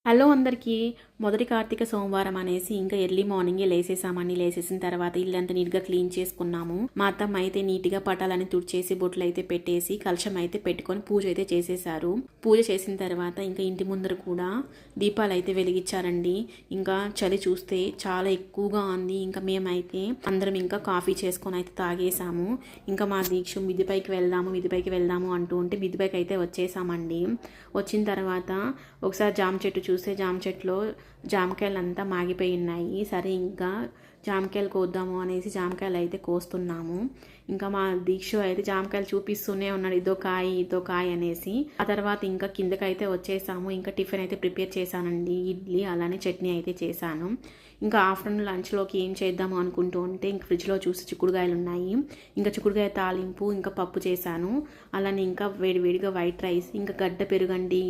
Hello అందరికీ. మొదటి కార్తీక సోమవారం అనేసి ఇంకా ఎర్లీ మార్నింగే లేసేసామండి. లేసేసిన తర్వాత ఇల్లంతా నీట్గా క్లీన్ చేసుకున్నాము. మా అత్తమ్మ అయితే నీట్గా పటాలని తుడిచేసి బొట్లు అయితే పెట్టేసి కలశం అయితే పెట్టుకొని పూజ అయితే చేసేసారు. పూజ చేసిన తర్వాత ఇంకా ఇంటి ముందర కూడా దీపాలు అయితే వెలిగించారండి. ఇంకా చలి చూస్తే చాలా ఎక్కువగా ఉంది. ఇంకా మేమైతే అందరం ఇంకా కాఫీ చేసుకొని అయితే తాగేసాము. ఇంకా మా దీక్ష మిద్దిపైకి వెళ్దాము అంటూ ఉంటే మిద్దిపైకి అయితే వచ్చేసామండి. వచ్చిన తర్వాత ఒకసారి జామ చెట్టు చూస్తే జామ చెట్టులో జామకాయలు అంతా మాగిపోయి ఉన్నాయి. సరే ఇంకా జామకాయలు కోద్దాము అనేసి జామకాయలు అయితే కోస్తున్నాము. ఇంకా మా దీక్ష అయితే జామకాయలు చూపిస్తూనే ఉన్నాడు, ఇదో కాయ అనేసి. ఆ తర్వాత ఇంకా కిందకైతే వచ్చేసాము. ఇంకా టిఫిన్ అయితే ప్రిపేర్ చేశానండి, ఇడ్లీ అలానే చట్నీ అయితే చేశాను. ఇంకా ఆఫ్టర్నూన్ లంచ్లోకి ఏం చేద్దాము అనుకుంటూ ఉంటే ఇంక ఫ్రిడ్జ్లో చూసి చిక్కుడుకాయలు ఉన్నాయి. ఇంకా చిక్కుడుకాయ తాలింపు ఇంకా పప్పు చేశాను. అలానే ఇంకా వేడివేడిగా వైట్ రైస్ ఇంకా గడ్డ పెరుగండి.